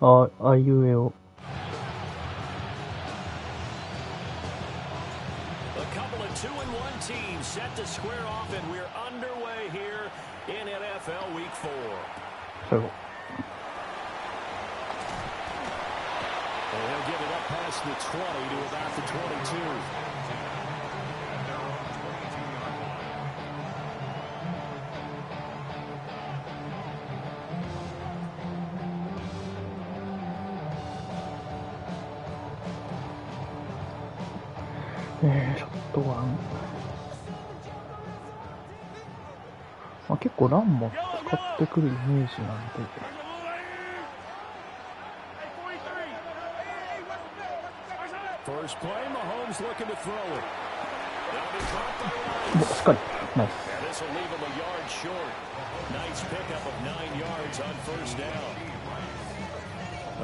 あいうえを。最後。ショットガン。まあ、結構ランも使ってくるイメージなんで。しっかり。ナイス。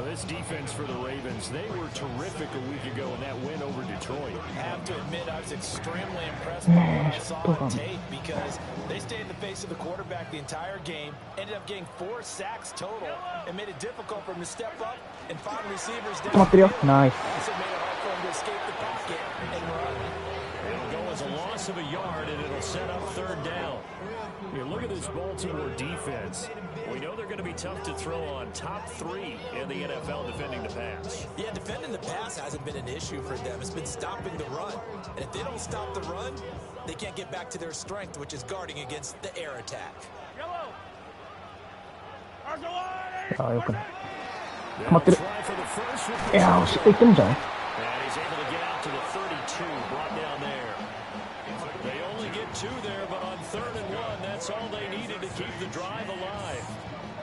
This defense for the Ravens, they were terrific a week ago in that win over Detroit. I have to admit, I was extremely impressed by what I saw on tape because they stayed in the face of the quarterback the entire game, ended up getting 4 sacks total, and made it difficult for him to step up and find receivers down. Nice. Also made it hard for him to escape the pocket and run. It'll go as a loss of a yard, and it'll set up 3rd down. You look at this Baltimore defense. We know they're going to be tough to throw on. Top 3 in the NFL defending the pass. Yeah, defending the pass hasn't been an issue for them. It's been stopping the run. And if they don't stop the run, they can't get back to their strength, which is guarding against the air attack. よくない。止まってる。いやー、押していってるんじゃない？That's all they needed to keep the drive alive.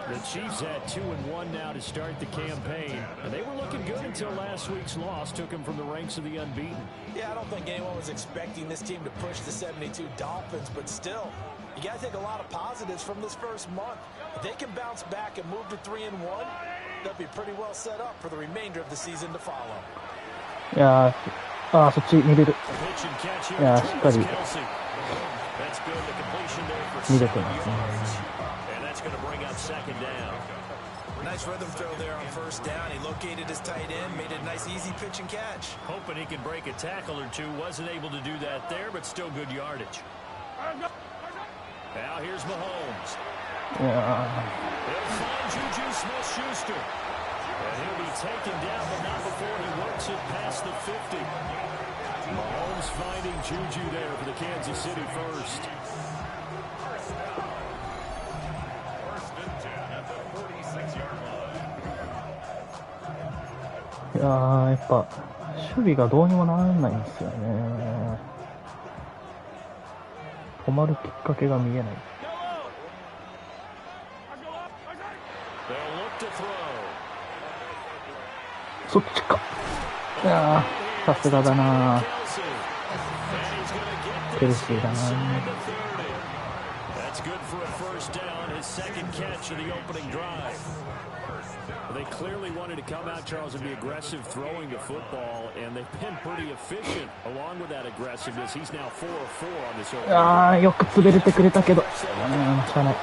The Chiefs had 2-1 now to start the campaign, and they were looking good until last week's loss took them from the ranks of the unbeaten. Yeah, I don't think anyone was expecting this team to push the 72 Dolphins, but still, you got to take a lot of positives from this first month. If they can bounce back and move to 3-1, they'll be pretty well set up for the remainder of the season to follow. いやー、そっち見れる。いやー、しっかり。見れてますね。Nice rhythm throw there on 1st down. He located his tight end, made a nice easy pitch and catch. Hoping he could break a tackle or two. Wasn't able to do that there, but still good yardage. Now here's Mahomes. He'll find Juju Smith-Schuster. And he'll be taken down, but not before he works it past the 50. Mahomes finding Juju there for the Kansas City first.いやー、やっぱ守備がどうにもならないんですよね。止まるきっかけが見えない。そっちか。いやー、さすがだなー。ケルシーだなー。They clearly wanted to come out, Charles, and be aggressive throwing the football, and they've been pretty efficient along with that aggressiveness. He's now 4 of 4 on this opening. ああ、よく潰れてくれたけど。しゃあない。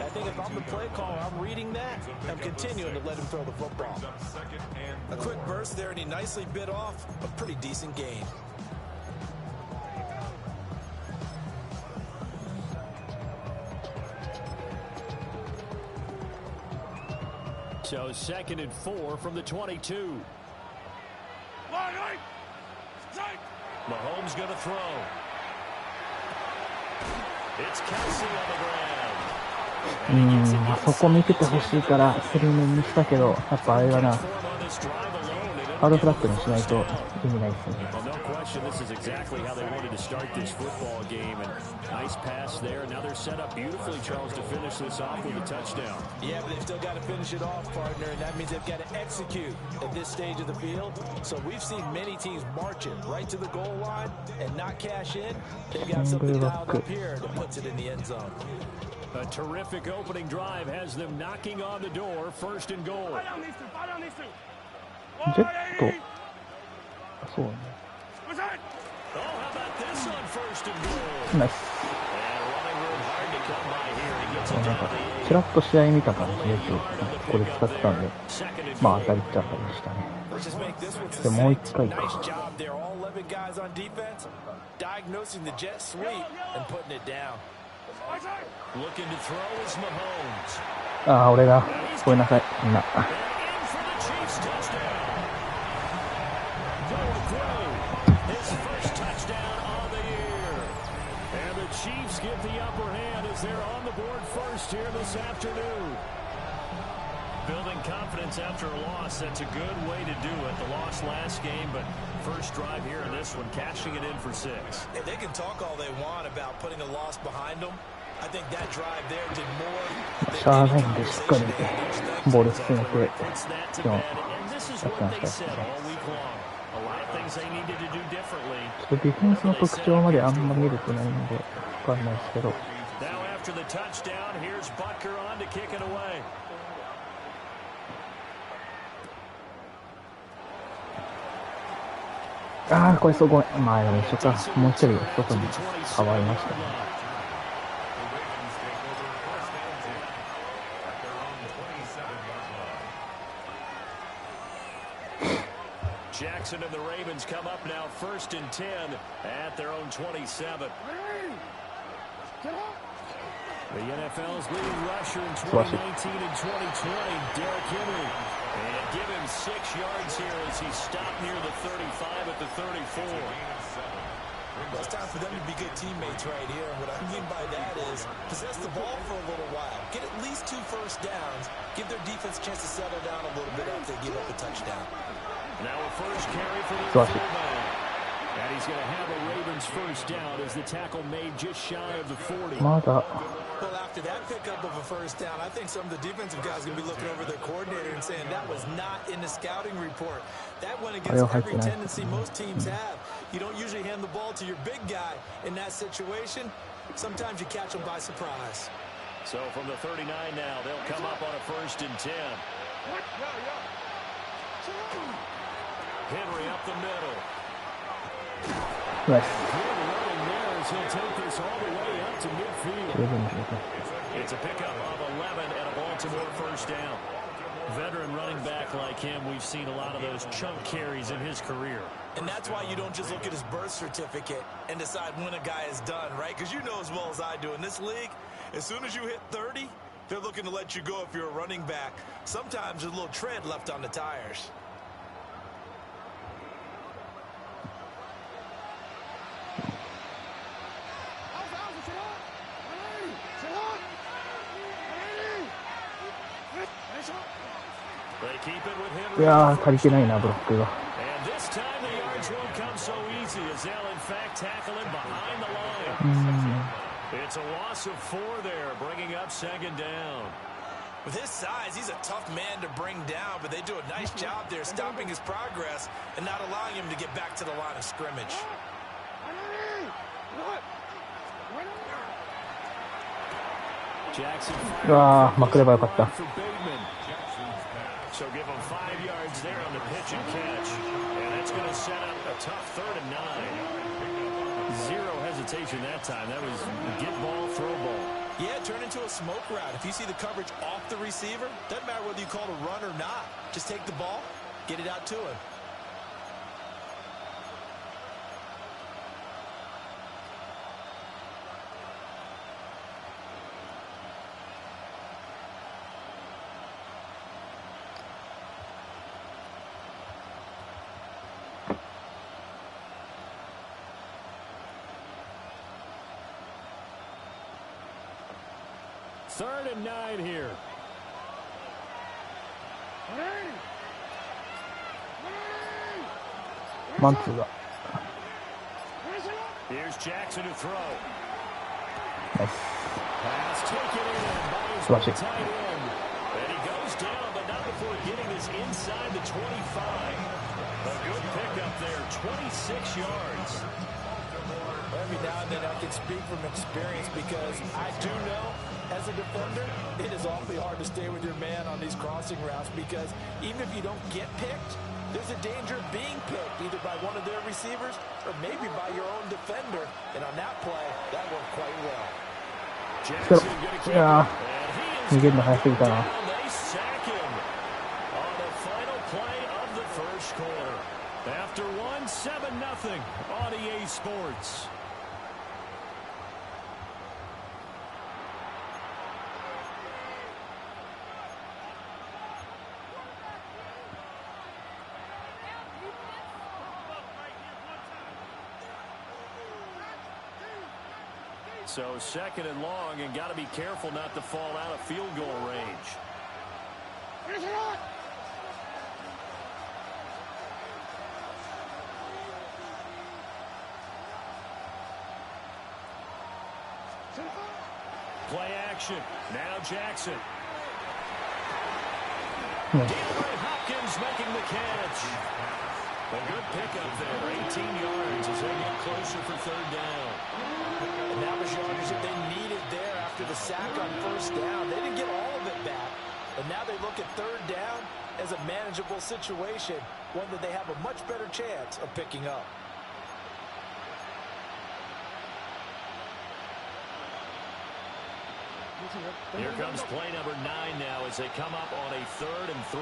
I think if I'm the play caller, I'm reading that. I'm continuing to let him throw the football. A quick burst there, and he nicely bit off a pretty decent gain. So 2nd and 4 from the 22. Mahomes going to throw. It's Kelsey on the ground. そこ見ててほしいからスルーメンにしたけど、やっぱあれだな。ハードフラッグにしないと意味ないですね。This is exactly how they wanted to start this football game, and nice pass there. Now they're set up beautifully, Charles, to finish this off with a touchdown. Yeah, but they've still got to finish it off, partner, and that means they've got to execute at this stage of the field. So we've seen many teams marching right to the goal line and not cash in. They've got something dialed up here that puts it in the end zone. A terrific opening drive has them knocking on the door. 1st and goal. ジェット。そうね。ナイス。なんかちらっと試合見た感じでここで使ってたんで、まあ当たりっちゃ当たりでしたね。でもう一回か。ああ、俺だ。ごめんなさい、みんな。Chiefs get the upper hand as they're on the board first here this afternoon. Building confidence after a loss, that's a good way to do it. The loss last game, but first drive here in this one, cashing it in for 6. Yeah, they can talk all they want about putting a loss behind them. I think that drive there did more than any conversation they had each night. Puts that to bed, and this is what they said all week long. A lot of things they needed to do differently. ディフェンスの特徴まであんま見れてないんでわかんないですけど。Now after the touchdown, here's Butker on to kick it away. ああ、これそうごめん。まあでも一緒か。もう一人外に変わりましたね。Jackson and the Ravens come up now, 1st and 10 at their own 27. The NFL's leading rusher in 2019 and 2020, Derrick Henry. And give him 6 yards here as he stopped near the 35 at the 34. Well, it's time for them to be good teammates right here. And what I mean by that is possess the ball for a little while. Get at least 2 first downs. Give their defense a chance to settle down a little bit after they give up a touchdown. Now a first carry for the fullback. And he's going to have a Ravens first down as the tackle made just shy of the 40. Well, after that pickup of a first down, I think some of the defensive guys are going to be looking over their coordinator and saying that was not in the scouting report. That went against every tendency most teams have. You don't usually hand the ball to your big guy in that situation. Sometimes you catch them by surprise. So from the 39 now, they'll come up on a 1st and 10. Henry up the middle. Nice. He'll take this all the way up to midfield. It's a pickup of 11 and a Baltimore first down. Veteran running back like him, we've seen a lot of those chunk carries in his career. And that's why you don't just look at his birth certificate and decide when a guy is done, right? Because you know as well as I do, in this league, as soon as you hit 30, they're looking to let you go if you're a running back. Sometimes there's a little tread left on the tires.いやー、足りてないな、ブロックが。It's a loss of 4 there, bringing up 2nd down. With his size, he's a tough man to bring down, but they do a nice job there stopping his progress and not allowing him to get back to the line of scrimmage. Jackson. うわー、まくればよかった。So give him 5 yards there on the pitch and catch. And that's going to set up a tough 3rd and 9. Zero hesitation that time. That was get ball, throw ball. Yeah, turn into a smoke route. If you see the coverage off the receiver, doesn't matter whether you call it a run or not. Just take the ball, get it out to him. Third and 9 here. Here's Jackson to throw. Nice. Pass taken in by his tight end. And he goes down, but not before getting this inside the 25. A good pickup there, 26 yards. Every now and then I can speak from experience because I do know as a defender, it is awfully hard to stay with your man on these crossing routes because even if you don't get picked, there's a danger of being picked either by one of their receivers or maybe by your own defender. And on that play, that worked quite well. つけろ。いやー、逃げるの早すぎたな。So second and long, and got to be careful not to fall out of field goal range. Play action. Now Jackson. Hopkins making the catch. A good pickup there. 18 yards as they get closer for third down. And that was yardage that they needed there after the sack on first down. They didn't get all of it back. But now they look at third down as a manageable situation, one that they have a much better chance of picking up. Here comes play number 9 now as they come up on a 3rd and 3.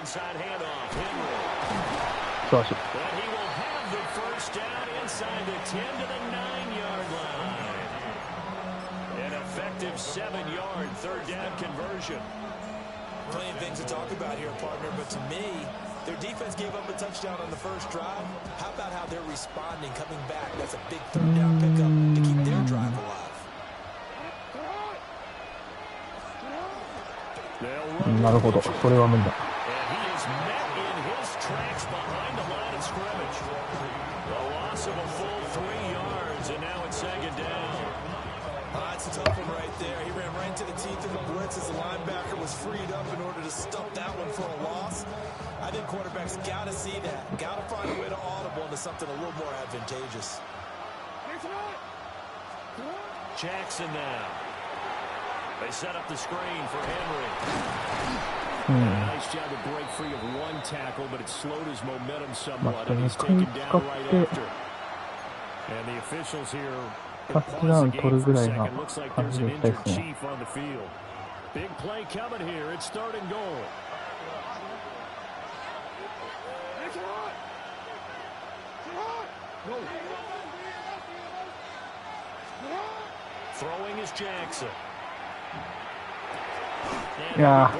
Inside handoff, Henry. And he will have the first down inside the 10 to the 9-yard line. An effective 7-yard third down conversion. Plenty of things to talk about here, partner, but to me, their defense gave up a touchdown on the first drive. How about how they're responding, coming back? That's a big third down pickup to keep their drive alive. なるほど、それは無理だ。That's a tough one right there. He ran right into the teeth of the blitz as the linebacker was freed up in order to stop that one for a loss. I think quarterbacks got to see that. Got to find a way to audible into something a little more advantageous. Jackson now. They set up the screen for Henry. Nice job to break free of one tackle, but it slowed his momentum somewhat, and he's taken down right after. And the officials here pause the game for a second. Looks like there's an injured chief on the field. Big play coming here. It's third and goal. Throwing is Jackson. いや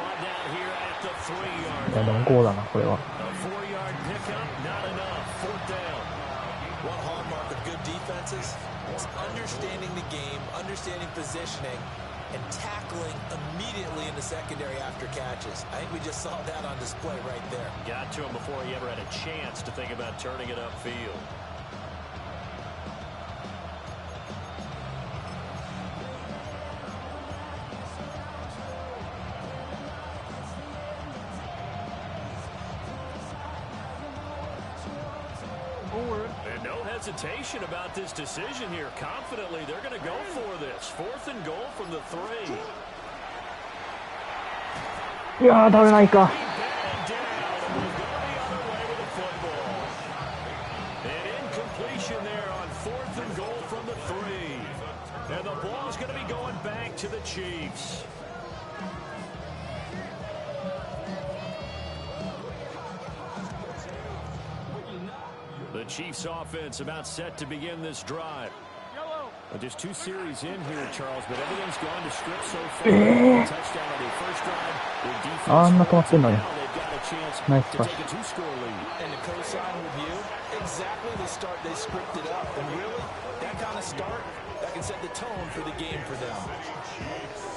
でもゴーだな、これは。One hallmark of good defenses is understanding the game, understanding positioning, and tackling immediately in the secondary after catches. I think we just saw that on display right there. Got to him before he ever had a chance to think about turning it upfield. And no hesitation about this decision here. Confidently, they're going to go for this. 4th and goal from the 3. いやー、ダメないか。An incompletion there on 4th and goal from the 3. And the ball's going to be going back to the Chiefs. The Chiefs offense about set to begin this drive. Just 2 series in here, Charles, but everything's gone to script so far. Touchdown on the first drive. Their defense now they've got a chance to take a 2-score lead. And to co-sign with you, exactly the start they scripted up. And really, that kind of start, that can set the tone for the game for them.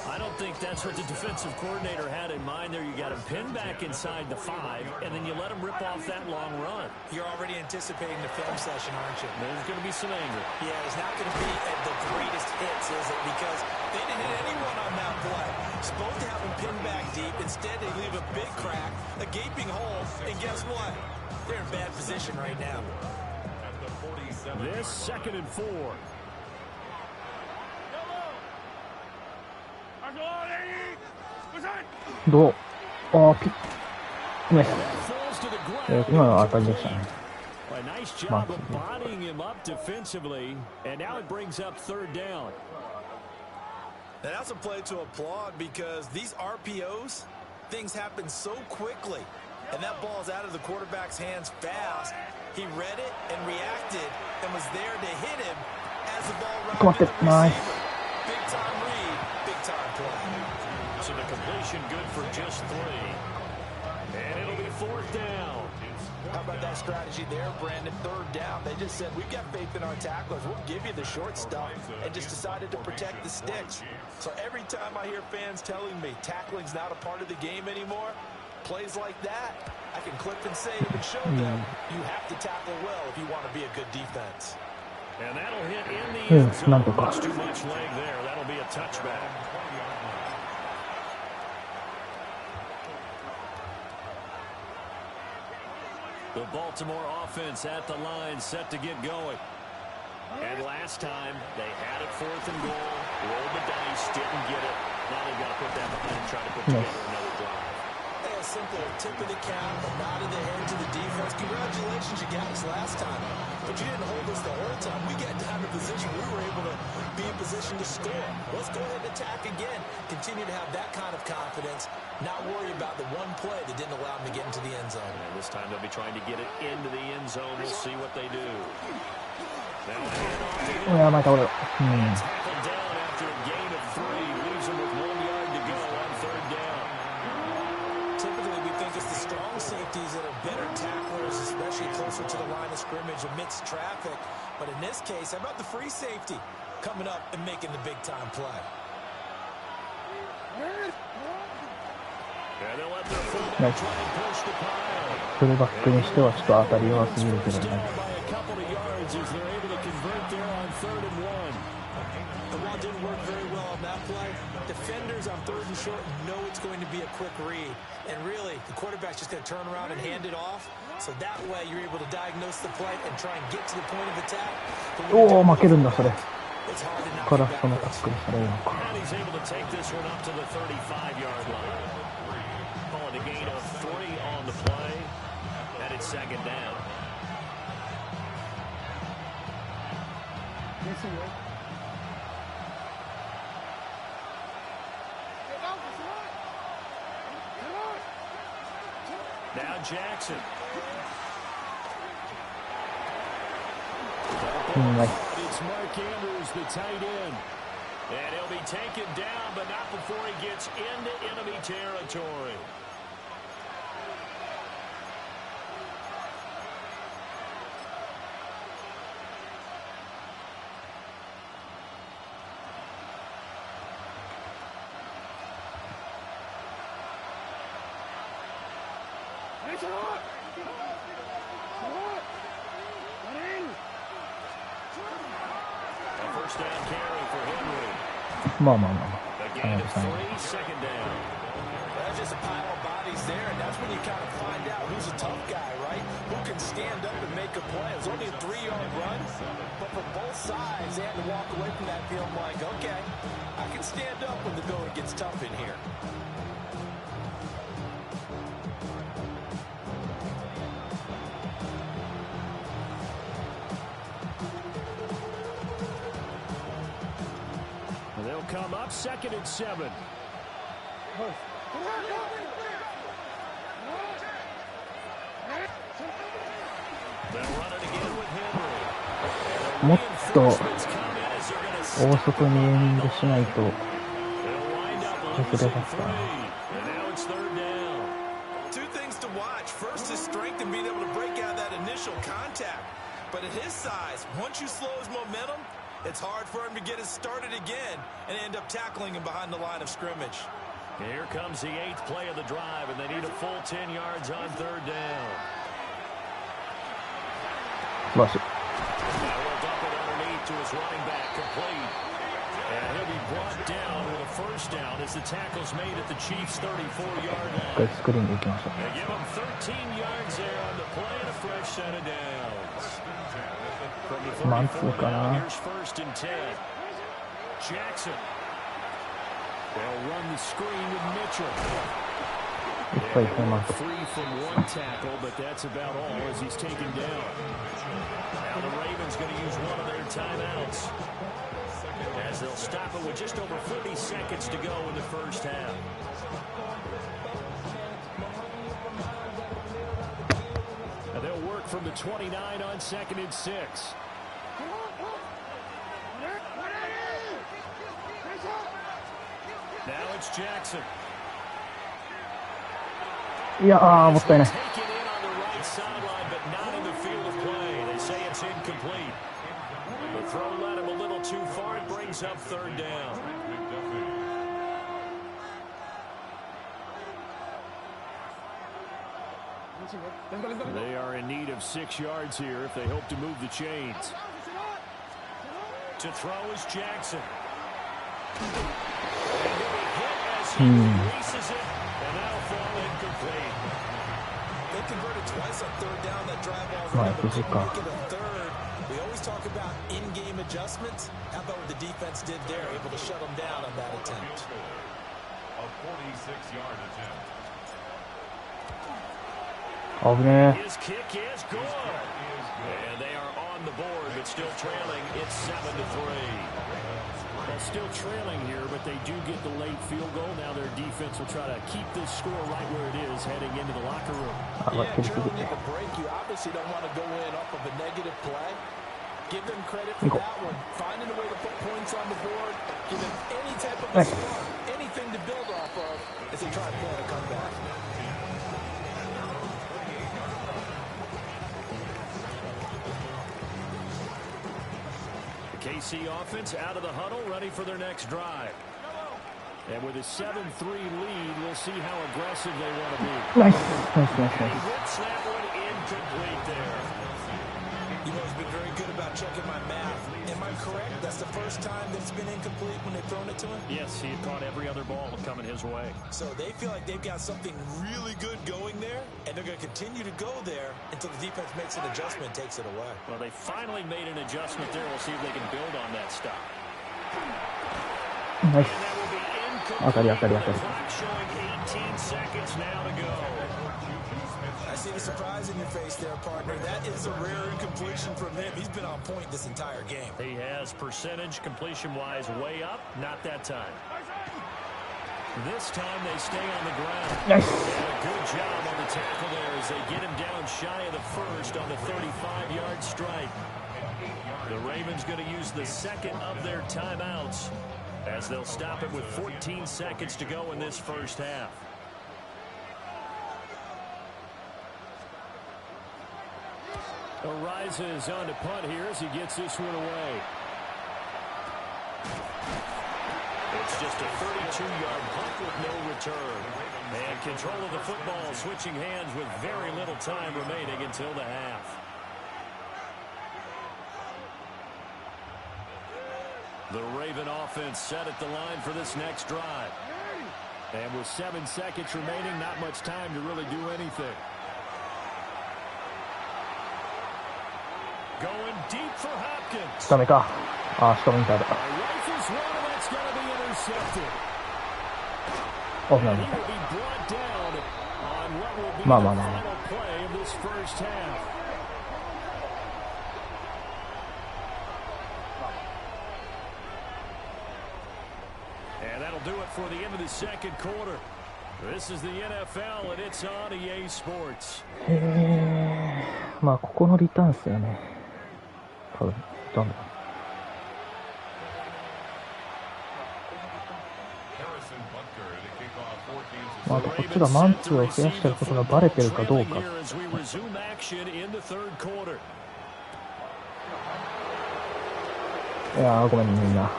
I don't think that's what the defensive coordinator had in mind there. You got him pinned back inside the 5, and then you let him rip off that long run. You're already anticipating the film session, aren't you? There's going to be some anger. Yeah, it's not going to be the greatest hits, is it? Because they didn't hit anyone on that play. Supposed to have him pinned back deep. Instead, they leave a big crack, a gaping hole, and guess what? They're in bad position right now. This 2nd and 4.どう？ああ、ナイス。今のは当たりでしたね。A nice job of bodying him up defensively, and now it brings up third down. And that's a play to applaud because these RPOs, things happen so quickly. And that ball's out of the quarterback's hands fast. He read it and reacted and was there to hit him as the ball rounded the receiver. Big time read, big time play. So the completion good for just 3. And it'll be fourth down. How about that strategy there, Brandon? Third down. They just said, we've got faith in our tacklers. We'll give you the short stuff, and just decided to protect the sticks. So every time I hear fans telling me tackling's not a part of the game anymore, plays like that, I can clip and save and show them you have to tackle well if you want to be a good defense. And that'll hit in the end zone. Much too much leg there. That'll be a touchback. The Baltimore offense at the line, set to get going. And last time, they had it 4th and goal, rolled the dice, didn't get it. Now they've got to put that behind and try to put together another drive. Hey, a simple tip of the cap, a nod of the head to the defense. Congratulations, you got us last time. But you didn't hold us the whole time. We got down to position. We were able to be in position to score. Let's go ahead and attack again. Continue to have that kind of confidence. Not worry about the one play that didn't allow them to get into the end zone. And this time they'll be trying to get it into the end zone. We'll see what they do. Now a handoff to him. Tackled down after a gain of 3. Leaves him with 1 yard to go on third down. Typically, we think it's the strong safeties that are better tacklers, especially closer to the line of scrimmage amidst traffic. But in this case, how about the free safety coming up and making the big-time play? And they'll let their fullback try and push the pile. フルバックにしてはちょっと当たり弱すぎるけどね。By a couple of yards as they're able to convert there on 3rd and 1. The ball didn't work very well on that play. Defenders on 3rd and short know it's going to be a quick read. And really, the quarterback's just going to turn around and hand it off. So that way, you're able to diagnose the play and try and get to the point of attack. おお、負けるんだそれ。 It's hard to knock からそのタックルされるのか。 And he's able to take this one up to the 35-yard line. Calling a gain of 3 on the play. And it's 2nd down. Now Jackson. It's Mark Andrews, the tight end. And he'll be taken down, but not before he gets into enemy territory. First down carry for Henry. まあまあまあ。 A gain of 3, 2nd down. That's just a pile of bodies there, and that's when you kind of find out who's a tough guy, right? Who can stand up and make a play. It was only a 3-yard run, but for both sides, they had to walk away from that feeling like, okay, I can stand up when the going gets tough in here. They'll come up 2nd and 7. They'll run it again with Henry. もっと大外にエンディングしないと They'll wind up losing 3. And now it's 3rd down. 2 things to watch. First is strength and being able to break out that initial contact. But at his size, once you slow his momentum, it's hard for him to get it started again and end up tackling him behind the line of scrimmage. Here comes the 8th play of the drive, and they need a full 10 yards on 3rd down. 素晴らしい。 Now he'll dump it underneath to his running back, complete. And he'll be brought down with a first down as the tackle's made at the Chiefs' 34-yard line. スクリーンで行きましょう。 They give him 13 yards there on the play and a fresh set of downs. From the 34 down, here's 1st and 10. Jackson. They'll run the screen with Mitchell. Looks like him out. Free from one tackle, but that's about all as he's taken down. Now the Ravens going to use one of their timeouts, as they'll stop it with just over 40 seconds to go in the first half. Now they'll work from the 29 on 2nd and 6. Now it's Jackson. いやー、もったいない。Taken in on the right sideline, but not in the field of play. They say it's incomplete. The throw led him a little too far. It brings up 3rd down. They are in need of 6 yards here if they hope to move the chains. To throw is Jackson. And he'll be hit as he releases it, and that'll fall incomplete. They converted twice on 3rd down. That drive already make it a 3rd. We always talk about in-game adjustments. How about what the defense did there, able to shut them down on that attempt? A 46-yard attempt. His kick is good. And they are on the board, but still trailing. It's 7-3. Well, still trailing here, but they do get the late field goal. Now their defense will try to keep this score right where it is heading into the locker room. Yeah, Drew, need a break. You obviously don't want to go in off of a negative play. Give them credit for that one. Finding a way to put points on the board. Give them any type of a spark, anything to build off of as they try to plan a comeback. KC offense out of the huddle, ready for their next drive. And with a 7-3 lead, we'll see how aggressive they want to be. Nice. He whips that one incomplete there. You know, he's been very good about checking my math. Am I correct? That's the first time that it's been incomplete when they've thrown it to him? Yes, he had caught every other ball coming his way. So they feel like they've got something really good going there, and they're going to continue to go there until the defense makes an adjustment and takes it away. Well, they finally made an adjustment there. We'll see if they can build on that stop. Nice. And that will be incomplete. The clock showing 18 seconds now to go. I see the surprise in your face there, partner. That is a rare incompletion from him. He's been on point this entire game. He has percentage completion-wise way up. Not that time. This time they stay on the ground. Nice. And a good job on the tackle there as they get him down shy of the first on the 35-yard strike. The Ravens going to use the second of their timeouts as they'll stop it with 14 seconds to go in this first half. Arises on to punt here as he gets this one away. It's just a 32-yard punt with no return. And control of the football switching hands with very little time remaining until the half. The Raven offense set at the line for this next drive. And with 7 seconds remaining, not much time to really do anything. Going deep for Hopkins. ダメか。あ、しかもインターだ。 Rifles one, and that's going to be intercepted. オフなんだ。 He will be brought down on what will be the まあまあまあ。 final play of this first half. And that'll do it for the end of the second quarter. This is the NFL, and it's on EA Sports. まあここのリターンですよね。多分どんどん。まああとこっちがマンツーを増やしてることがバレてるかどうか。いやーごめんみんな。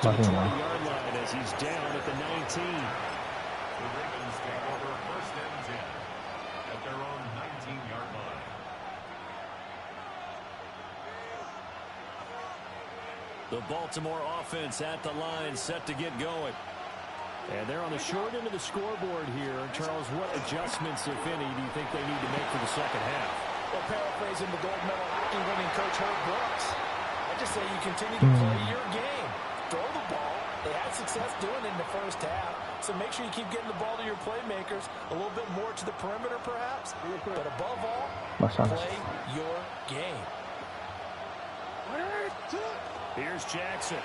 まずいな。The Baltimore offense at the line, set to get going. And they're on the short end of the scoreboard here. Charles, what adjustments, if any, do you think they need to make for the second half? Well, paraphrasing the gold medal hockey winning coach Herb Brooks, I just say you continue to play your game. Throw the ball, They had success doing it in the first half, so make sure you keep getting the ball to your playmakers, a little bit more to the perimeter perhaps, but above all, play your game. Here's Jackson.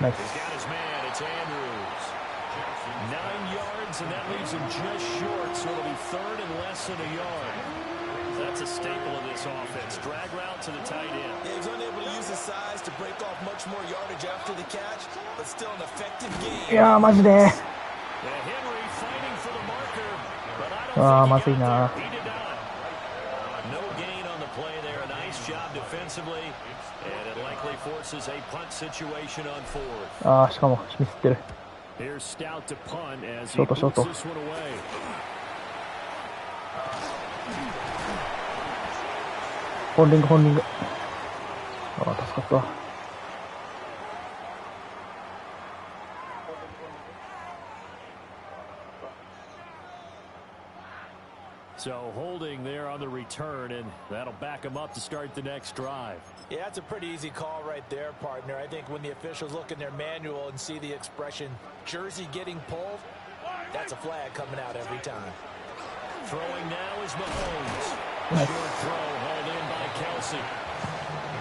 Nice. He's got his man. It's Andrews. 9 yards, and that leaves him just short, so it'll be third and less than a yard. That's a staple of this offense. Drag route to the tight end. Yeah, he's unable to use his size to break off much more yardage after the catch, but still an effective game. いやーマジで。Henry fighting for the marker, but I don't think he got there. He did not. No gain on the play there. A nice job defensively, and it likely forces a punt situation on fourth. あーしかもミスってる。 Here's Stout to punt as シ he ョートショー boots ト。 this one away. ホールディングホールディング。ああ助かった。 So holding there on the return, and that'll back him up to start the next drive. Yeah, that's a pretty easy call right there, partner. I think when the officials look in their manual and see the expression jersey getting pulled, that's a flag coming out every time. Throwing now is Mahomes. Short throw hauled in by Kelsey.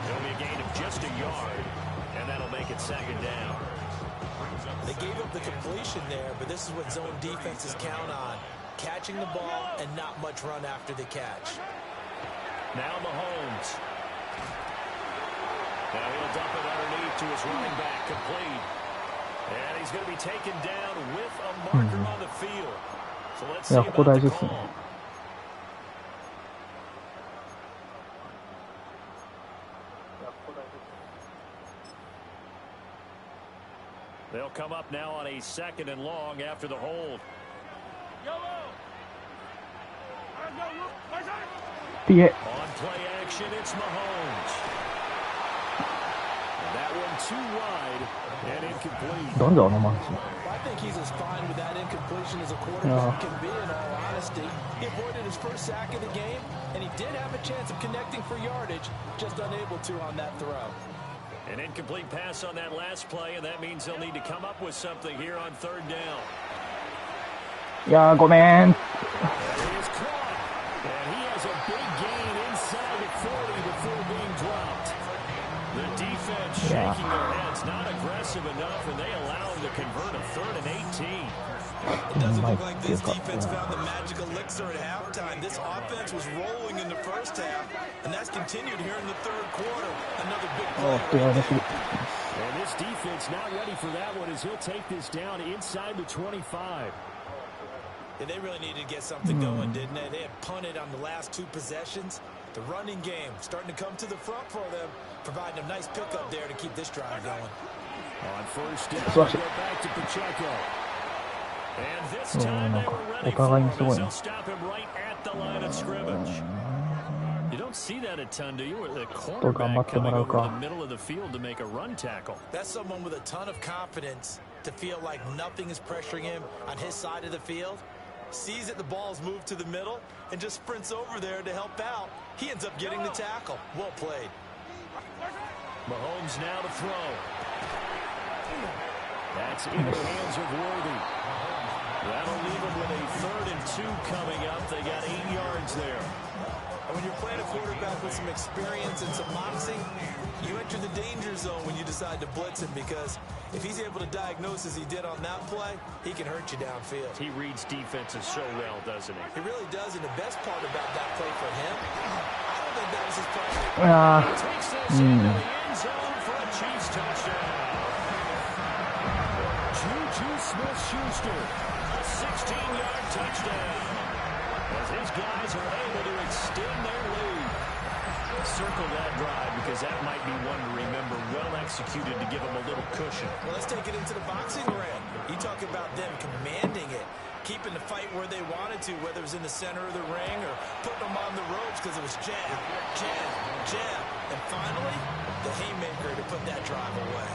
It'll be a gain of just a yard, and that'll make it second down. They gave up the completion there, but this is what zone defenses count on. Catching the ball and not much run after the catch. Now Mahomes. Now he'll dump it underneath to his running back, complete. And he's going to be taken down with a marker on the field. So let's see about the call. They'll come up now on a 2nd and long after the hold. On play action, it's Mahomes. That one too wide and incomplete. なんであのマンチ I think he's as fine with that incompletion as a quarterback can be, in all honesty. He avoided his first sack of the game, and he did have a chance of connecting for yardage, just unable to on that throw. An incomplete pass on that last play, and that means they'll need to come up with something here on 3rd down. いやーごめん。 And he is caught, and he has a big gain inside the 40 before being dropped. The defense shaking their heads, not aggressive enough, and they allow him to convert a 3rd and 18. It doesn't look like this defense found the magic elixir at halftime. This offense was rolling in the first half, and that's continued here in the 3rd quarter. Another big play. And this defense not ready for that one as he'll take this down inside the 25. Yeah, they really needed to get something going, didn't they? They had punted on the last 2 possessions. The running game starting to come to the front for them, providing a nice pickup there to keep this drive going. On 1st down, go back to Pacheco. And this time they were ready for him as they'll stop him right at the line of scrimmage. You don't see that a ton, do you? Where the cornerback coming over the middle of the field to make a run tackle. That's someone with a ton of confidence to feel like nothing is pressuring him on his side of the field. Sees that the ball's moved to the middle and just sprints over there to help out. He ends up getting the tackle. Well played. Mahomes now to throw. That's in the hands of Worthy. That'll leave him with a 3rd and 2 coming up. They got 8 yards there. And when you're playing a quarterback with some experience and some moxie, you enter the danger zone when you decide to blitz him, because if he's able to diagnose as he did on that play, he can hurt you downfield. He reads defenses so well, doesn't he? He really does, and the best part about that play for him, I don't think that was his plan. Takes this into the end zone for a Chiefs touchdown. Juju Smith-Schuster, a 16-yard touchdown, as his guys are able to extend their lead. Circle that drive, because that might be one to remember. Well executed to give them a little cushion. Well, let's take it into the boxing ring. You talk about them commanding it, keeping the fight where they wanted to, whether it was in the center of the ring or putting them on the ropes, because it was jab, jab, jab, and finally, the haymaker to put that drive away.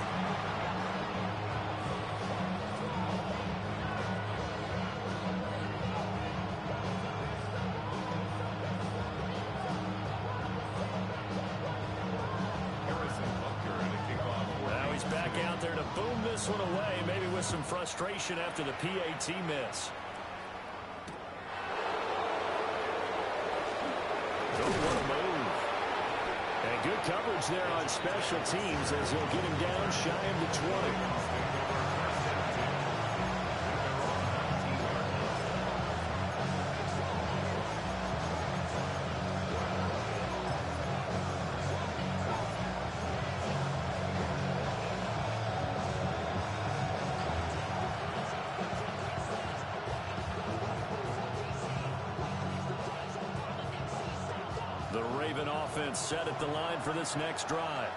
there to boom this one away, maybe with some frustration after the PAT miss. Oh, what a move. And good coverage there on special teams as they'll get him down shy of the 20. The Raven offense set at the line for this next drive.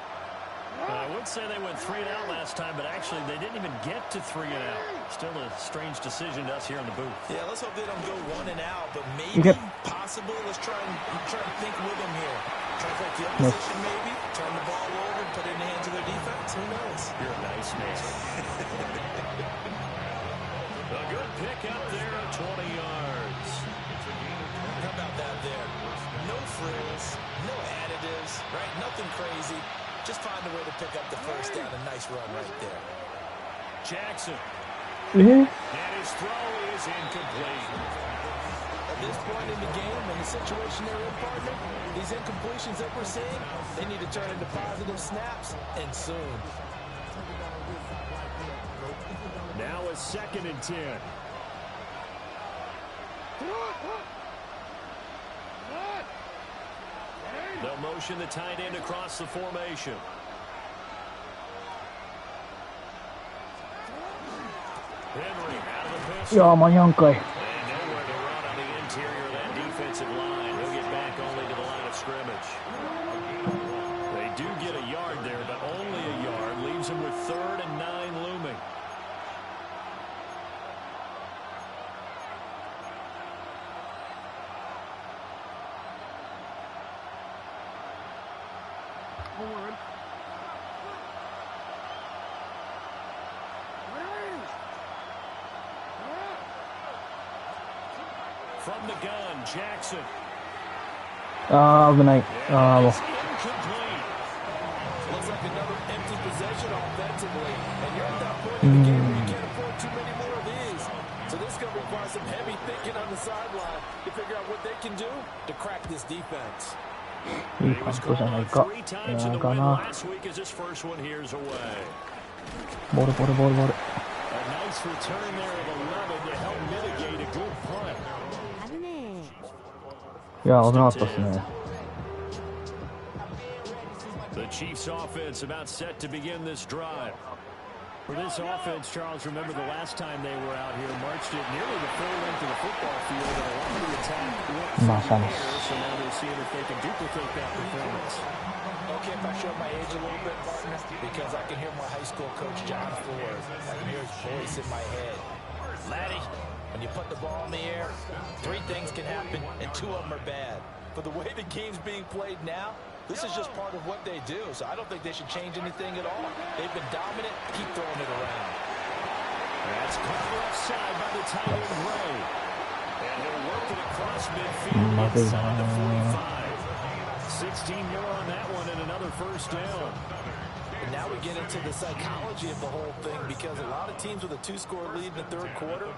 I would say they went 3 and out last time, but actually they didn't even get to 3 and out. Still a strange decision to us here in the booth. Yeah, let's hope they don't go 1 and out, but maybe, possible. Let's try and think with them here. Try to fight the opposition, maybe. Turn the ball over and put it in the hands of their defense. Who knows? You're a nice man. A good pick up there at 20 yards. How about that there? No frills, no additives, right? Nothing crazy. Just find a way to pick up the first down. A nice run right there. Jackson.え And his throw is incomplete. At this point in the game, in the situation they're in, partner, these incompletions that we're seeing, they need to turn into positive snaps, and soon. Now a 2nd and 10. They'll motion the tight end across the formation. Henry out of the pistol. いやー、間に合うんかい。 And nowhere to run on the interior of that defensive line. He'll get back only to the line of scrimmage. They do get a yard there, but only a yard. Leaves him with 3rd and 9 looming. From the gun, Jackson. あー、危ない。あー、もう。 It's incomplete. Looks like another empty possession offensively. And you're at that point in the game where you can't afford too many more of these. So this is going to require some heavy thinking on the sideline to figure out what they can do to crack this defense. いいカウントじゃないか。いやーかな。 Last week as his first one here's away. ボールボールボールボール。 A nice return there of 11 to help mitigate a good punt. いやー、危なかったですね。 The Chiefs offense about set to begin this drive. For this offense, Charles, remember the last time they were out here, marched it nearly the full length of the football field, and a lot of the attack went through the air, so now they're seeing if they can duplicate that performance. Okay, if I show my age a little bit, partner, because I can hear my high school coach, John Ford. I can hear his voice in my head. Laddie, when you put the ball in the air, 3 things can happen, and 2 of them are bad. For the way the game's being played now, this is just part of what they do, so I don't think they should change anything at all. They've been dominant. Keep throwing it around. That's caught left side by the tight end, Ray. And he'll work it across midfield inside the 45. 16 more on that one and another first down. And now we get into the psychology of the whole thing, because a lot of teams with a 2-score lead in the 3rd quarter,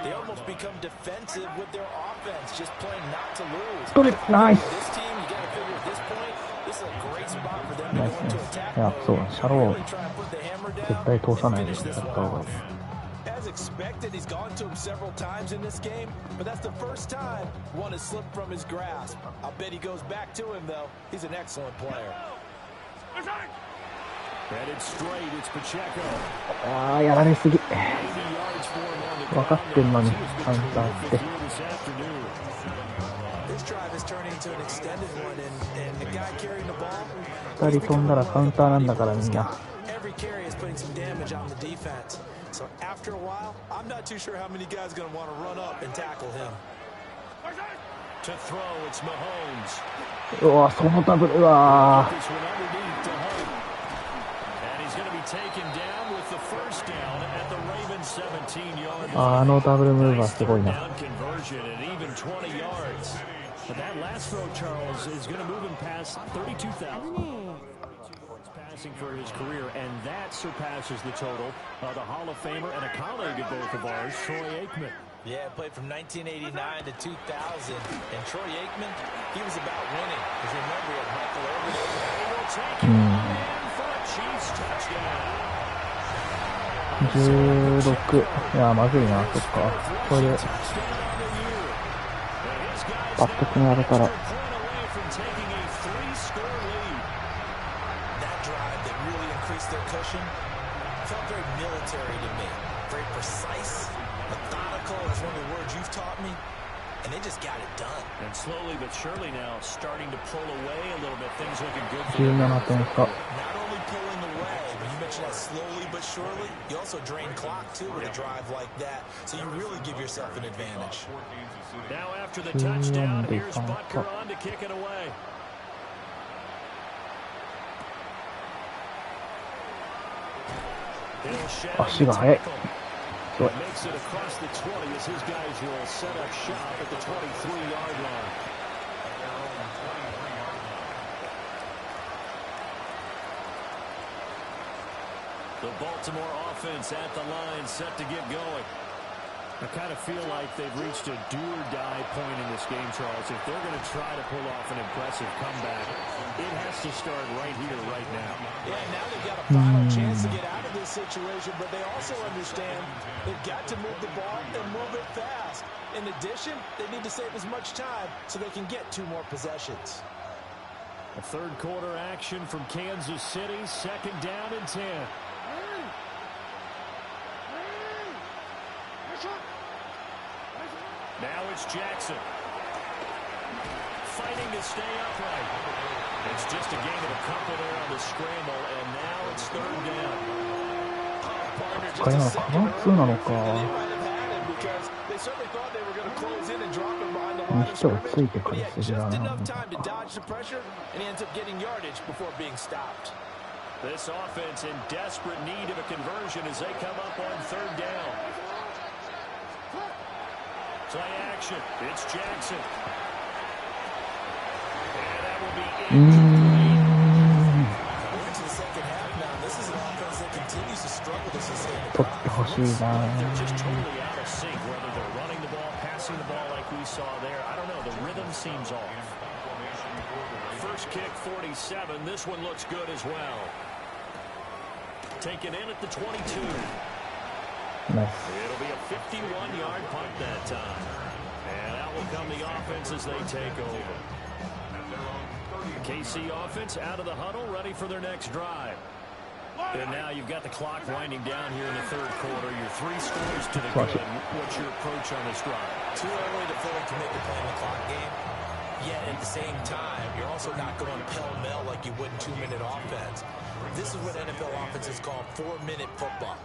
they almost become defensive with their offense, just playing not to lose. Nice. This team, you got to figure at this point, this is a great spot for them to go into attack いや、そうだ、シャロー really try and put the hammer 絶 down 対通さない and で finish や this った one 方がいい。 off. As expected, he's gone to him several times in this game, but that's the first time one has slipped from his grasp. I'll bet he goes back to him, though. He's an excellent player. Headed straight, it's Pacheco. あー、やられすぎ。 80 yards for him on the 分かってんのに、カウンターって。 this afternoon. This drive is turning into an extended one, and the guy carrying the ball, 2人飛んだらカウンターなんだからみんな。 every carry is putting some damage on the defense. So after a while, I'm not too sure how many guys are going to want to run up and tackle him. To throw, it's Mahomes. うわ、そのダブル、うわ This one underneath to Hunt. And he's going to be taken down with the first down at the Ravens 17-yard ー。あのダブルムーブはすごいな。 down conversion at even 20 yards. But that last throw, Charles, is going to move him past 32,000. passing for his career, and that surpasses the total of the Hall of Famer and a colleague of both of ours, Troy Aikman. Yeah, played from 1989 to 2000. And Troy Aikman, he was about winning. Because remember, he had Michael Irvin. He will take it in for a Chiefs touchdown. 16。いや、まずいな、そっか。これで、パッと決められたら。Their cushion felt very military to me. Very precise, methodical. That's one of the words you've taught me. And they just got it done. And slowly but surely now starting to pull away a little bit. Things looking good for 17点差。 Not only pulling away, but you mentioned that slowly but surely. You also drain clock too with a drive like that. So you really give yourself an advantage. Now after the touchdown, here's Butker on to kick it away. Makes it across the 20 as his guys will set up shop at the 23-yard line. The Baltimore offense at the line, set to get going. I kind of feel like they've reached a do-or-die point in this game, Charles. If they're going to try to pull off an impressive comeback, it has to start right here, right now. Yeah, now they've got a final chance to get out of this situation, but they also understand they've got to move the ball and move it fast. In addition, they need to save as much time so they can get 2 more possessions. A third quarter action from Kansas City, 2nd down and 10. Now it's Jackson. Fighting to stay upright. It's just a game of a couple there on the scramble, and now it's 3rd down. They might have had it because they certainly thought they were going to close in and drop him behind the line of scrimmage. But he had just enough time to dodge the pressure, and he ends up getting yardage before being stopped. This offense in desperate need of a conversion as they come up on 3rd down. Play action. It's Jackson. And that will be incomplete. Going to the second half now. This is an offense that continues to struggle to sustain the They're just totally out of sync, whether they're running the ball, passing the ball like we saw there. I don't know. The rhythm seems off. First kick, 47. This one looks good as well. Taken in at the 22. Nice. It'll be a 51-yard punt that time. And out will come the offense as they take over. KC offense out of the huddle, ready for their next drive. And now you've got the clock winding down here in the 3rd quarter. Your 3 scores to the good. What's your approach on this drive? Too early to fully commit to playing the clock game. Yet at the same time, you're also not going pell-mell like you would in 2-minute offense. This is what NFL offenses call 4-minute football.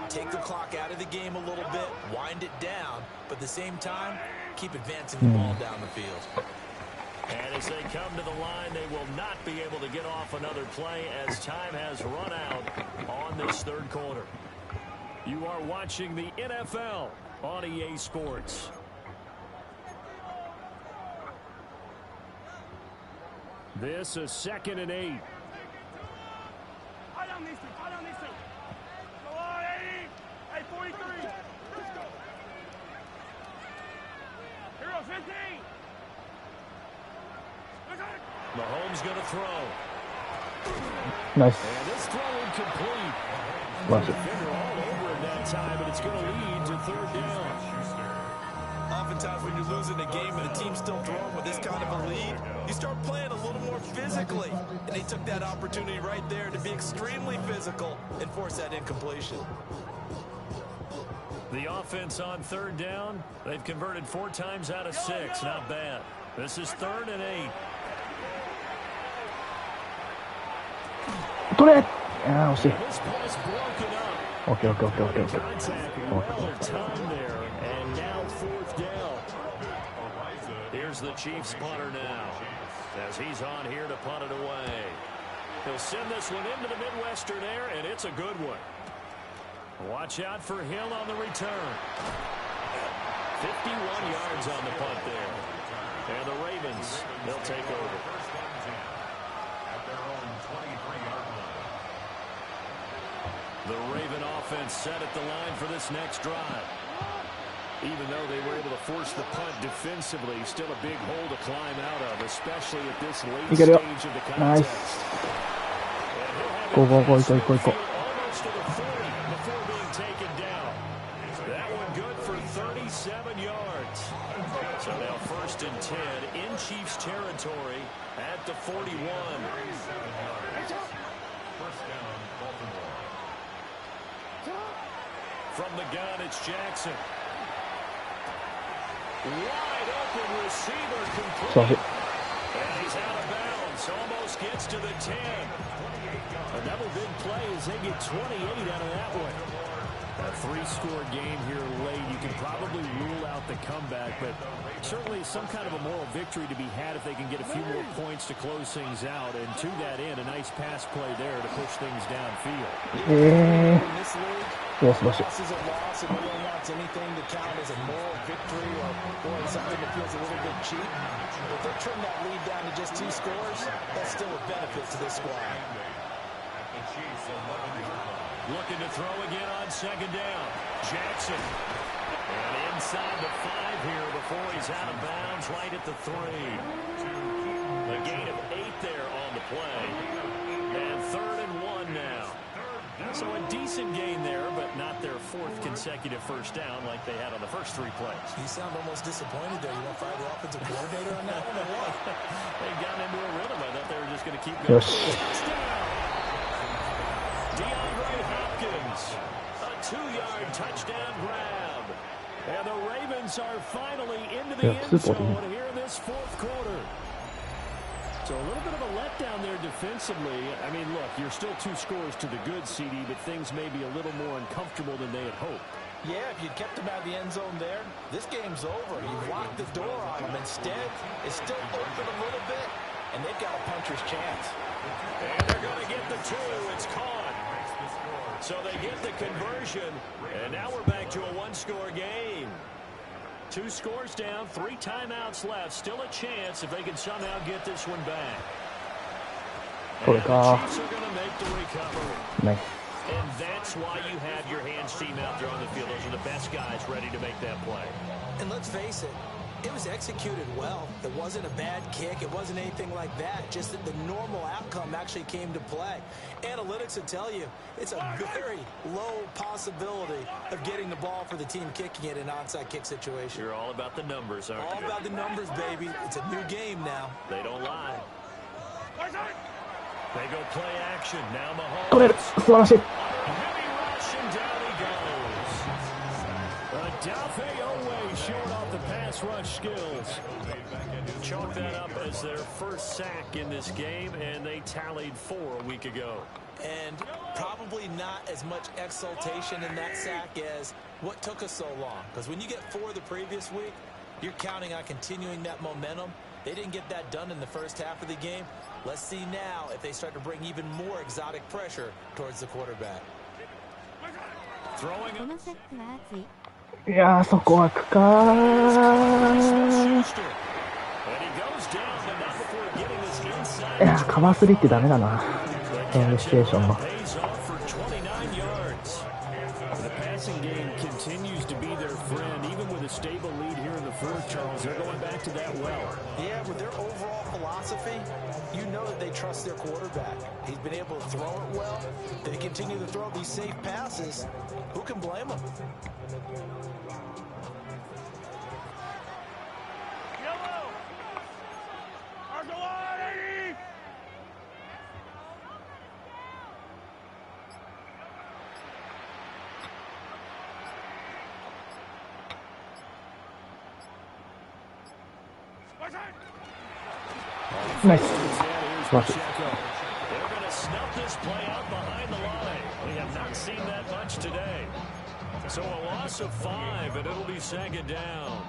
Take the clock out of the game a little bit, wind it down, but at the same time, keep advancing the ball down the field. And as they come to the line, they will not be able to get off another play as time has run out on this 3rd quarter. You are watching the NFL on EA Sports. This is 2nd and 8. Mahomes going to throw. Nice. And this throw incomplete. Watch it. Finger all over it that time, but it's going to lead to 3rd down. Oftentimes when you're losing a game and the team's still throwing with this kind of a lead, you start playing a little more physically. And they took that opportunity right there to be extremely physical and force that incompletion. The offense on 3rd down, they've converted 4 times out of 6. Not bad. This is 3rd and 8. 取れ！惜しい。This pass broken up. OK。 Contact well timed there, and now 4th down. Here's the Chiefs punter now, as he's on here to punt it away. He'll send this one into the Midwestern air, and it's a good one. Watch out for Hill on the return. 51 yards on the punt there. And the Ravens, they'll take over. The Raven offense set at the line for this next drive. Even though they were able to force the punt defensively, still a big hole to climb out of, especially at this late stage of the contest. Go, go, go, go, go, go. Almost to the 40 before being taken down. That one good for 37 yards. So now 1st and 10 in Chiefs territory at the 41. First down, Baltimore. From the gun, it's Jackson. Wide open receiver complete. And he's out of bounds. Almost gets to the 10. Another big play as they get 28 out of that one. A 3-score game here late. You can probably rule out the comeback, but certainly some kind of a moral victory to be had if they can get a few more points to close things out. And to that end, a nice pass play there to push things downfield. Yes, loss is a loss, and no one wants anything to count as a moral victory or something that feels a little bit cheap. If they trim that lead down to just 2 scores, that's still a benefit to this squad. Looking to throw again on 2nd down. Jackson. And inside the 5 here before he's out of bounds right at the 3. A gain of 8 there on the play. And 3rd and 1 now. So a decent gain there, but not their 4th consecutive first down like they had on the first 3 plays. You sound almost disappointed there. You want to fire the offensive coordinator on that one or what? They got into a rhythm. I thought they were just going to keep going. DeAndre Hopkins, a 2-yard touchdown grab. And the Ravens are finally into the end zone here in this 4th quarter. So a little bit of a letdown there defensively. I mean, look, you're still 2 scores to the good, CD, but things may be a little more uncomfortable than they had hoped. Yeah, if you'd kept them out of the end zone there, this game's over. You've locked the door on them. Instead, it's still open a little bit, and they've got a puncher's chance. And they're going to get the 2. It's caught. So they get the conversion, and now we're back to a 1-score game. 2 scores down, 3 timeouts left. Still a chance if they can somehow get this one back. And the Chiefs are going to make the recovery. Nice. And that's why you have your hands team out there on the field. Those are the best guys ready to make that play. And let's face it, it was executed well. It wasn't a bad kick. It wasn't anything like that. Just that the normal outcome actually came to play. Analytics would tell you it's a very low possibility of getting the ball for the team kicking it in an onside kick situation. You're all about the numbers, aren't you? All about the numbers, baby. It's a new game now. They don't lie. They go play action. Now Mahomes. Heavy rush, and down he goes. Dafe Owe showing off the pass rush skills. Chalk that up as their first sack in this game, and they tallied 4 a week ago. And probably not as much exultation in that sack as what took us so long. Because when you get 4 the previous week, you're counting on continuing that momentum. They didn't get that done in the first half of the game. Let's see now if they start to bring even more exotic pressure towards the quarterback. Throwing up. いやー、そこはくかー。いやー、カバー3ってダメだな。エンドシチュエーションの。passing game continues to be their friend, even with a stable lead here in the 4th, Charles. They're going back to that well. Yeah, with their overall philosophy, you know that they trust their quarterback. He's been able to throw it well. They continue to throw these safe passes. Who can blame them? Nice. They're going to snuff this play out behind the line. We have not seen that much today. So a loss of 5, and it'll be 2nd down.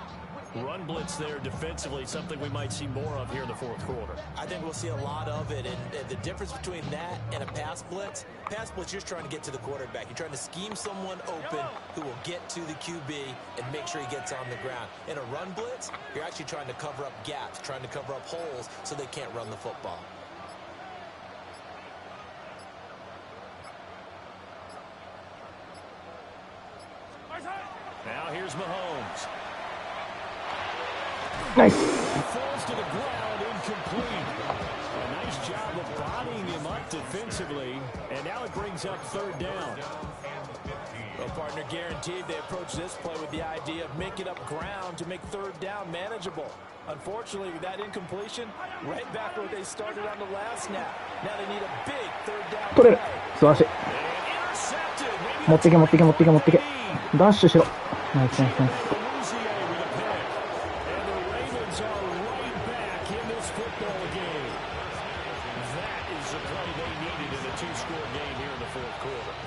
Run blitz there defensively, something we might see more of here in the 4th quarter. I think we'll see a lot of it, and the difference between that and a pass blitz, you're just trying to get to the quarterback. You're trying to scheme someone open who will get to the QB and make sure he gets on the ground. In a run blitz, you're actually trying to cover up gaps, trying to cover up holes so they can't run the football. Here's Mahomes. ナイス。 Falls to the ground, incomplete. A nice job of bodying him up defensively, and now it brings up third down. Well, partner, guaranteed they approach this play with the idea of making up ground to make third down manageable. Unfortunately, that incompletion, right back where they started on the last snap. Now they need a big third down 取れる。 play. 素晴らしい。 Intercepted. 持ってけ持ってけ持ってけ持ってけ。ダッシュしろ。ナイスナイスナイス。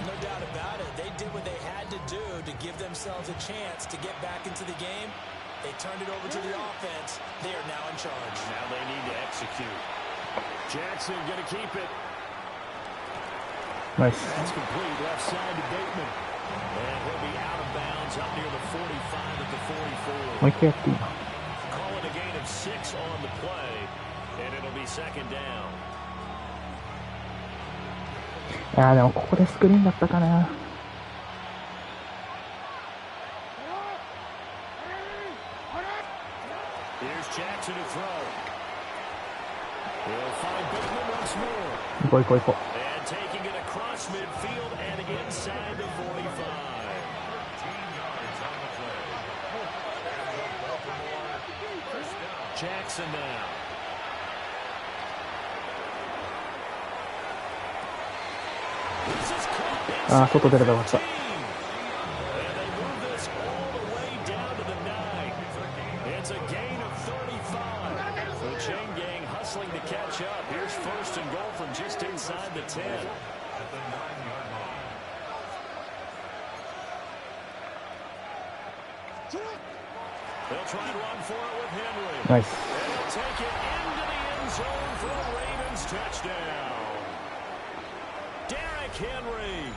No doubt about it. They did what they had to do to give themselves a chance to get back into the game. They turned it over to the offense. They are now in charge. Now they need to execute. Jackson going to keep it. ナイス。 That's complete. Left side to Bateman. And he'll be out of bounds up near the 45 at the 44. もう一回やっていいな。 Call it a gain of 6 on the play. And it'll be second down. ああ、でもここでスクリーンだったかな。 Here's Jackson to throw. He'll find Bateman once more. 行こう行こう行こ And taking it across midfield and inside the 45. Jackson now. う。ああ、外出ればよかった。 And they move this all the way down to the 9. It's a gain of 35. The chain gang hustling to catch up. Here's first and goal from just inside the 10. At the 9-yard line. They'll try and run for it with Henry. ナイス。 And he'll take it into the end zone for the Ravens touchdown. Derrick Henry,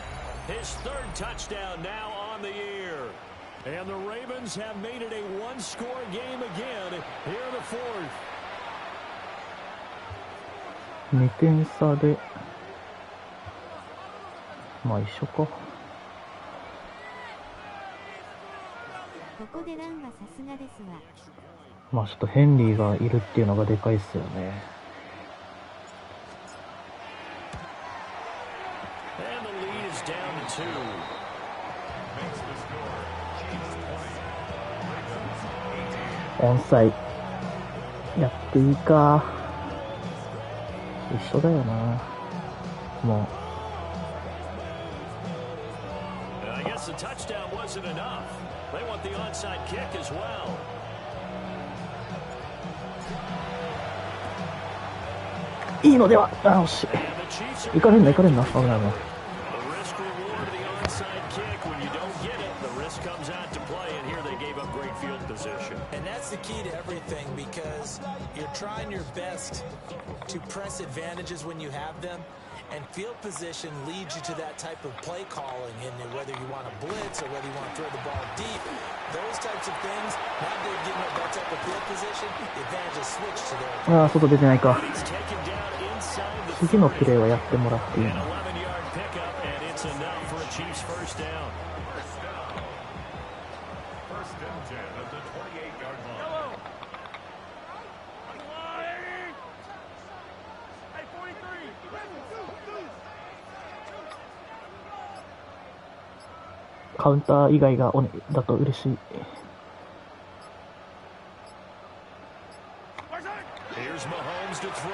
his third touchdown now on the year. And the Ravens have made it a one-score game again here in the fourth. 2点差で、まあ一緒か。ここでランはさすがですわ。まあちょっとヘンリーがいるっていうのがでかいっすよね。 And the lead is down to 2. Makes the score. Chiefs 20. オンサイやっていいか。一緒だよな。も I guess the touchdown wasn't enough. They want the onside kick as well. ういいのでは。あ、惜しい。 And the Chiefs are 行かれんな行かれんな。危ない危ない。 the risk reward of the onside kick. When you don't get it, the risk comes out to play, and here they gave up great field position. And that's the key to everything, because you're trying your best to press advantages when you have them, and field position leads you to that type of play calling, and whether you want to blitz or whether you want to throw the ball deep, those types of things, now they're giving up that type of field position, the advantage is switched to their ああ、外出てないか。 He's taken down inside the 次のプレーはやってもらっていい an な。 11-yard pickup, and it's enough for a Chiefs first down. First and 10 at the 28-yard line. Hey, 43. カウンター以外がだと嬉しい。 Here's Mahomes to throw.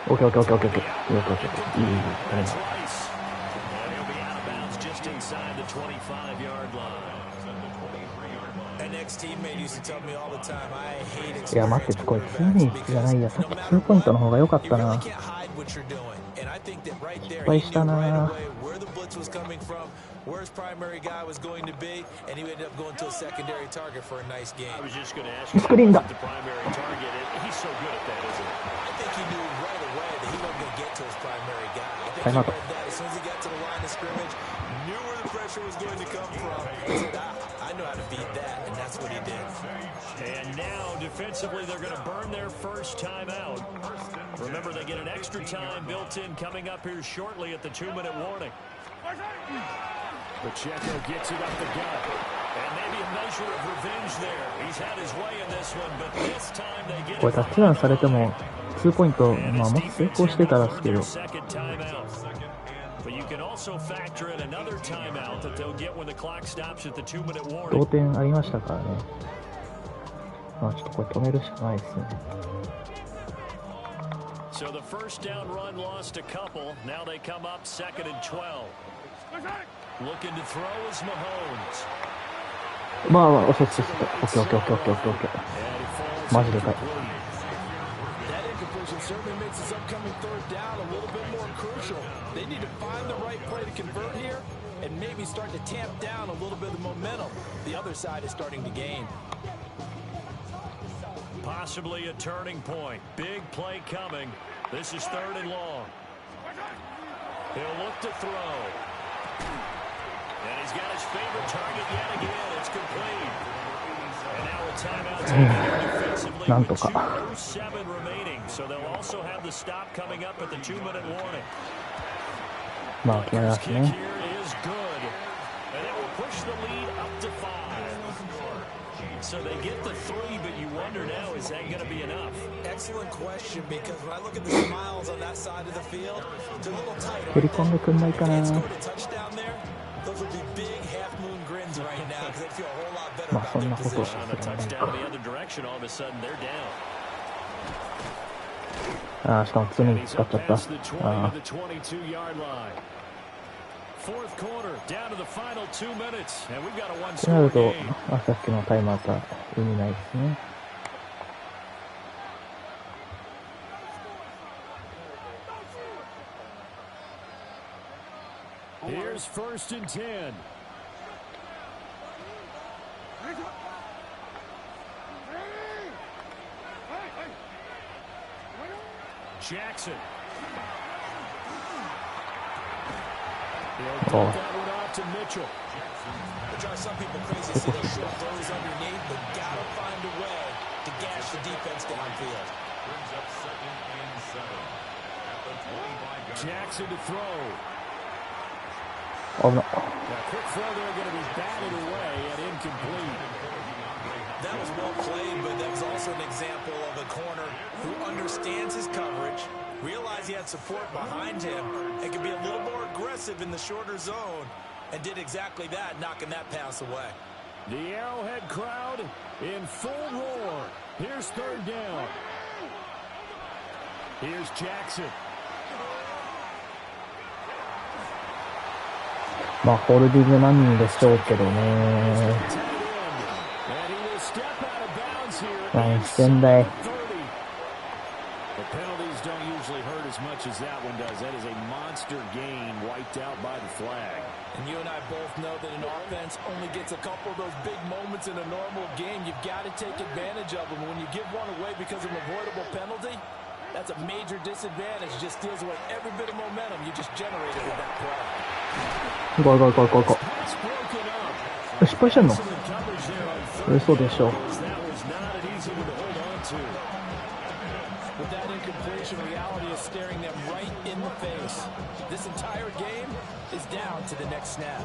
オッケーオッケーオッケーオッケーオッケー。オッケーオッケー。いいいいいい。ダメだ。 Twice. And he'll be out of bounds just inside the 25-yard line. An ex-teammate used to tell me all the time, I hate いや待って、これツーミーじゃないや。さっきツーポイントの方が良かっ You た really な。 can't hide what you're doing. And I think that right there, 失敗 he し knew た right な。 away where the blitz was coming from, where his primary guy was going to be, and he ended up going to a secondary target for a nice game. I was just going to ask you, スクリーンだ。 the primary target. He's so good at that, isn't he? I think he knew right away that he wasn't going to get to his primary guy. I think he Time out. read that as soon as he got to the line of scrimmage, knew where the pressure was going to come from. He said, I know how to beat that, and that's what he did. And now, defensively, they're going to burn their first time out. Remember, they get an extra time built in coming up here shortly at the 2-minute warning. Pacheco gets it up the gut. これタッチダウンされても2ポイント、まあもし成功してたらですけど、同点ありましたからね。まあちょっとこれ止めるしかないですね。So the first down run lost a couple. Now they come up 2nd and 12. Looking to throw is Mahomes. まあまあ、遅い。オッケー。マジでかい。That incompletion certainly makes this upcoming third down a little bit more crucial. They need to find the right play to convert here and maybe start to tamp down a little bit of momentum. The other side is starting to gain. Possibly a turning point. Big play coming. This is 3rd and long. He'll look to throw. And he's got his favorite target yet again. It's complete. And now a timeout defensively with 2:07 remaining. So they'll also have the stop coming up at the 2-minute warning. まあ決まりますね。 Kick here is good. And it will push the lead up to 5. So they get the 3, but you wonder now, is that going to be enough? Excellent question, because when I look at the smiles on that side of the field, it's a little tight. 振り込んでくんないかな。 Those will be big half-moon grins right now because they feel a whole lot better まあ about そん their なことを position. On a touchdown the other direction, all of a sudden they're down. ああ、しかも常に He's 使っ up ちゃった。 past the 20あ to the 22-yard line. Fourth quarter, down to the final 2 minutes, and we've got a あ。って one-score なると、 game. まあ、さっきのタイムアウトは意味ないですね。Here's 1st and 10. Jackson. He'll dump that one off to Mitchell. Which are some people crazy to see those short throws underneath, but gotta find a way to gash the defense downfield. Brings up 2nd and 7 at the 25-yard line. Jackson to throw. 危な。 A quick throw there, going to be batted away and incomplete. That was well played, but that was also an example of a corner who understands his coverage, realized he had support behind him, and could be a little more aggressive in the shorter zone, and did exactly that, knocking that pass away. The Arrowhead crowd in full roar. Here's 3rd down. Here's Jackson. まあホールディングなんでしょうけどね。 And he will step out of bounds here. 何してんだい。 30. The penalties don't usually hurt as much as that one does. That is a monster gain wiped out by the flag. And you and I both know that an offense only gets a couple of those big moments in a normal game. You've got to take advantage of them. When you give one away because of an avoidable penalty, that's a major disadvantage. Just steals away every bit of momentum you just generated with that play. 行こう。 Pass broken up. 失敗してんの？ Excellent coverage there on 嘘でしょ。 That was not an easy one to hold on to. With that incompletion, reality is staring them right in the face. This entire game is down to the next snap.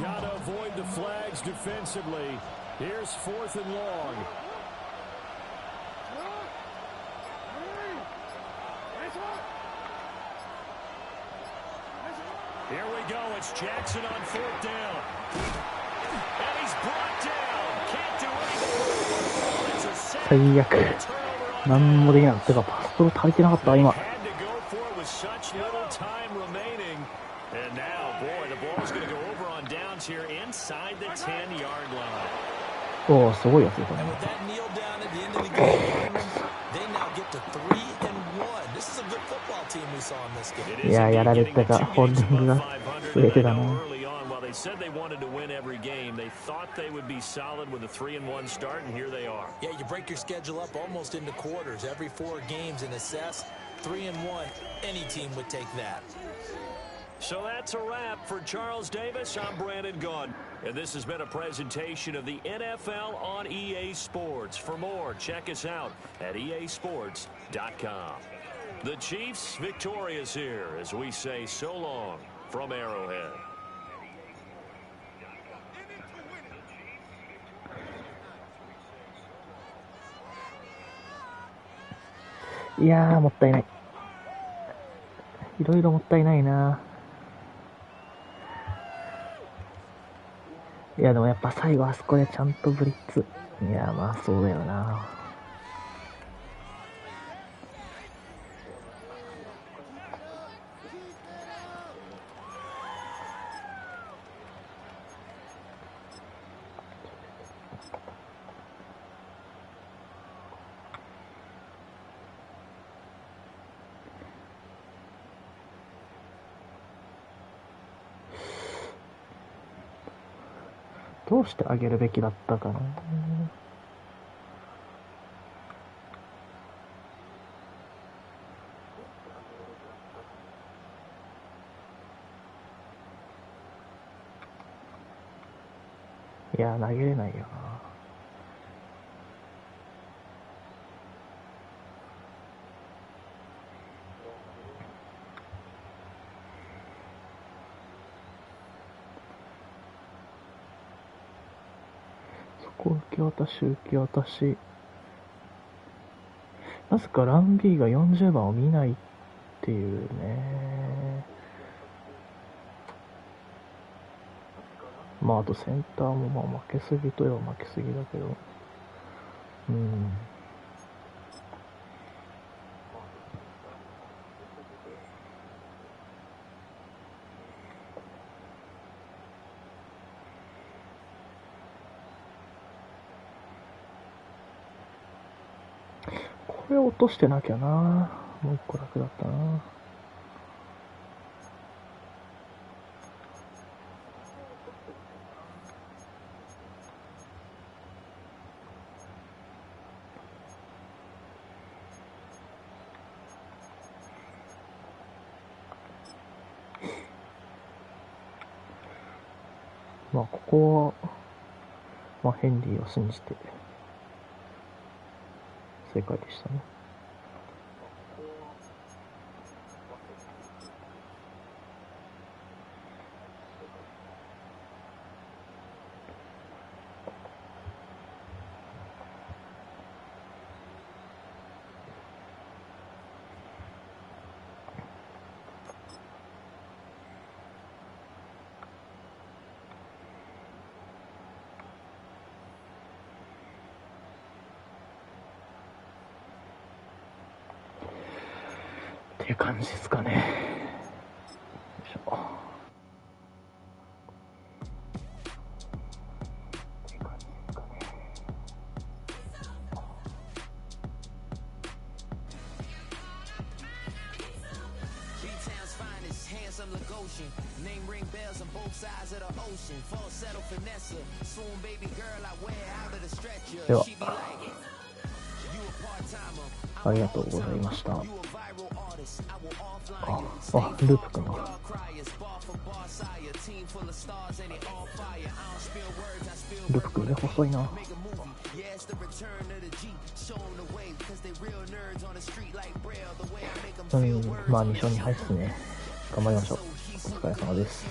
Gotta avoid the flags defensively. Here's 4th and long. Here we go. It's Jackson on 4th down. And he's brought down. Can't do anything. It's a sack. 最悪。なんもできなかった。てかパストロ足りてなかった今。 Had to go for it with such little time remaining. And now, boy, the ball's going to go over on downs here inside the 10-yard line. おお、すごいやつだね。 And with that kneel down at the end of the game, they now get to 3-1. This is a good football team we saw in this game. いや、やられたか、ホールディングが増えてたな。 Early on, while they said they wanted to win every game, they thought they would be solid with a 3-1 start, and here they are. Yeah, you break your schedule up almost into quarters. Every 4 games and assess 3-1. Any team would take that. So that's a wrap for Charles Davis. I'm Brandon Gaudin. And this has been a presentation of the NFL on EA Sports. For more, check us out at easports.com. The Chiefs victorious here as we say so long from Arrowhead. いやー、もったいない。いろいろもったいないな。いや、でもやっぱ最後あそこでちゃんとブリッツ。いや、まあそうだよな。どうしてあげるべきだったかな。いや、投げれないよな。受け渡し。なぜかラン B が40番を見ないっていうね。まああとセンターもまあ負けすぎといえば負けすぎだけど。これ落としてなきゃな。もう一個楽だったな。まあここは、まあヘンリーを信じて正解でしたね。っていう感じですかね。よいしょ。っていう感じですかね。では、ありがとうございました。ループくんのループくんで細いな。まあ2勝2敗っすね。頑張りましょう。お疲れ様です。